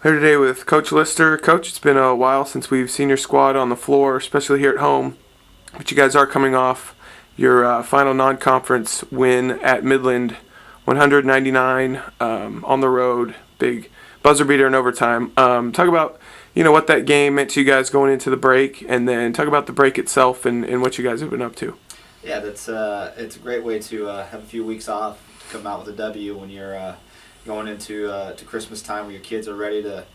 Here today with Coach Lister. Coach, it's been a while since we've seen your squad on the floor, especially here at home. But you guys are coming off your final non-conference win at Midland, 199 on the road, big buzzer beater in overtime. Talk about what that game meant to you guys going into the break, and then talk about the break itself and what you guys have been up to. Yeah, it's a great way to have a few weeks off to come out with a W when you're going into to Christmas time, where your kids are ready to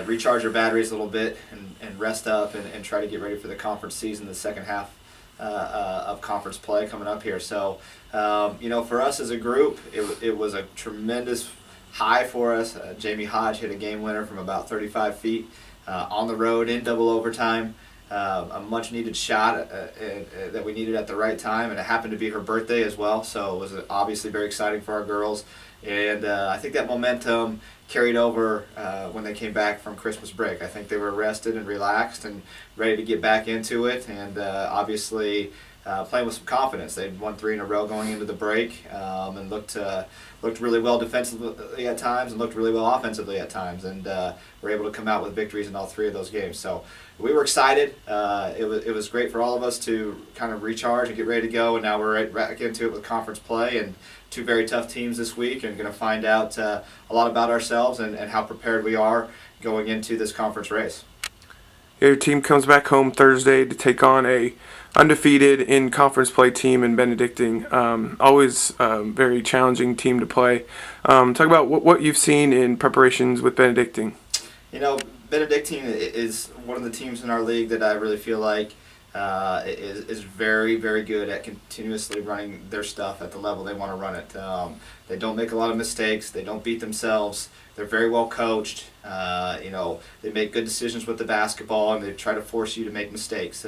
recharge their batteries a little bit and rest up and try to get ready for the conference season, the second half of conference play coming up here. So, for us as a group, it was a tremendous high for us. Jamie Hodge hit a game winner from about 35 feet on the road in double overtime. A much needed shot that we needed at the right time, and it happened to be her birthday as well, so it was obviously very exciting for our girls. And I think that momentum carried over when they came back from Christmas break. I think they were rested and relaxed and ready to get back into it, and obviously playing with some confidence. They'd won 3 in a row going into the break, and looked really well defensively at times and looked really well offensively at times, and were able to come out with victories in all 3 of those games. So we were excited. It was great for all of us to kind of recharge and get ready to go, and now we're right back into it with conference play and 2 very tough teams this week, and going to find out a lot about ourselves and how prepared we are going into this conference race. Your team comes back home Thursday to take on a undefeated in conference play team in Benedictine. Always very challenging team to play. Talk about what you've seen in preparations with Benedictine. Benedictine is one of the teams in our league that I really feel like is very, very good at continuously running their stuff at the level they want to run it. They don't make a lot of mistakes. They don't beat themselves. They're very well coached. They make good decisions with the basketball, and they try to force you to make mistakes.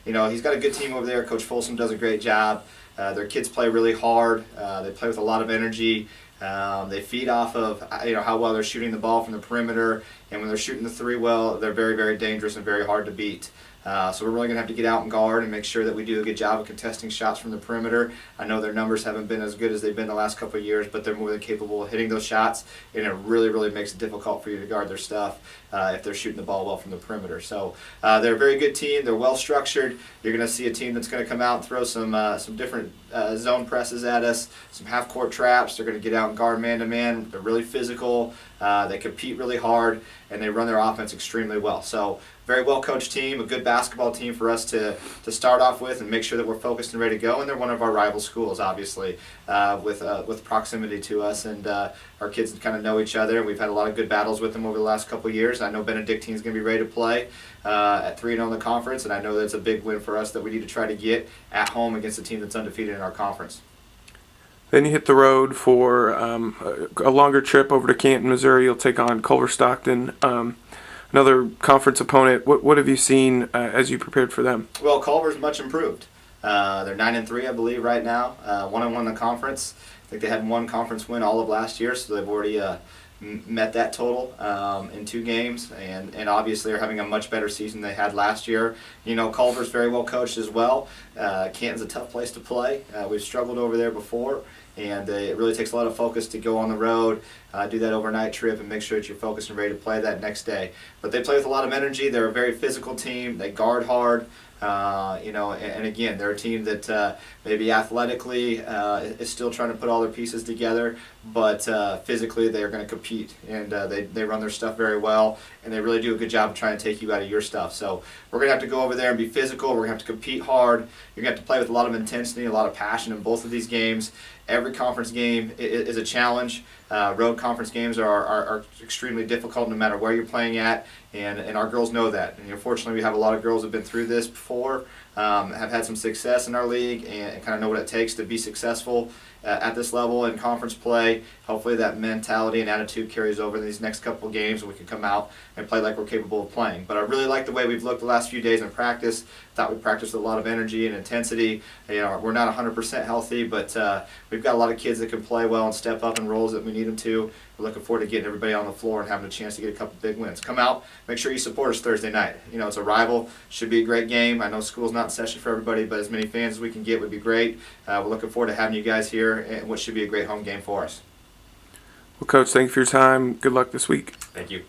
He's got a good team over there. Coach Folsom does a great job. Their kids play really hard. They play with a lot of energy. They feed off of how well they're shooting the ball from the perimeter, and when they're shooting the 3 well, they're very, very dangerous and very hard to beat. So we're really going to have to get out and guard and make sure that we do a good job of contesting shots from the perimeter. I know their numbers haven't been as good as they've been the last couple of years, but they're more than capable of hitting those shots, and it really, really makes it difficult for you to guard their stuff if they're shooting the ball well from the perimeter. So they're a very good team. They're well structured. You're going to see a team that's going to come out and throw some different zone presses at us, some half-court traps. They're going to get out and guard man-to-man. They're really physical. They compete really hard, and they run their offense extremely well. So very well-coached team, a good basketball team for us to start off with and make sure that we're focused and ready to go. And they're one of our rival schools, obviously, with proximity to us. And our kids kind of know each other, and we've had a lot of good battles with them over the last couple of years. I know Benedictine is going to be ready to play at 3-0 in the conference, and I know that's a big win for us that we need to try to get at home against a team that's undefeated in our conference. Then you hit the road for a longer trip over to Canton, Missouri. You'll take on Culver-Stockton, another conference opponent. What have you seen as you prepared for them? Well, Culver's much improved. They're 9-3, I believe, right now. 1-1 in the conference. I think they had 1 conference win all of last year, so they've already met that total in 2 games, and obviously are having a much better season than they had last year. Culver's very well coached as well. Canton's a tough place to play. We've struggled over there before, and it really takes a lot of focus to go on the road, do that overnight trip, and make sure that you're focused and ready to play that next day. But they play with a lot of energy. They're a very physical team. They guard hard. And again, they're a team that maybe athletically is still trying to put all their pieces together, but physically they are going to compete, and they run their stuff very well, and they really do a good job of trying to take you out of your stuff. So we're going to have to go over there and be physical. We're going to have to compete hard. You're going to have to play with a lot of intensity, a lot of passion in both of these games. Every conference game is a challenge. Road conference games are extremely difficult no matter where you're playing at, and our girls know that. And fortunately, we have a lot of girls who have been through this before, have had some success in our league, and kind of know what it takes to be successful at this level in conference play. Hopefully that mentality and attitude carries over in these next couple of games, and we can come out and play like we're capable of playing. But I really like the way we've looked the last few days in practice. Thought we practiced with a lot of energy and intensity. We're not 100% healthy, but we've got a lot of kids that can play well and step up in roles that we need them to. We're looking forward to getting everybody on the floor and having a chance to get a couple big wins. Come out, make sure you support us Thursday night. It's a rival, should be a great game. I know school's not in session for everybody, but as many fans as we can get would be great. We're looking forward to having you guys here, and what should be a great home game for us. Well, Coach, thank you for your time. Good luck this week. Thank you.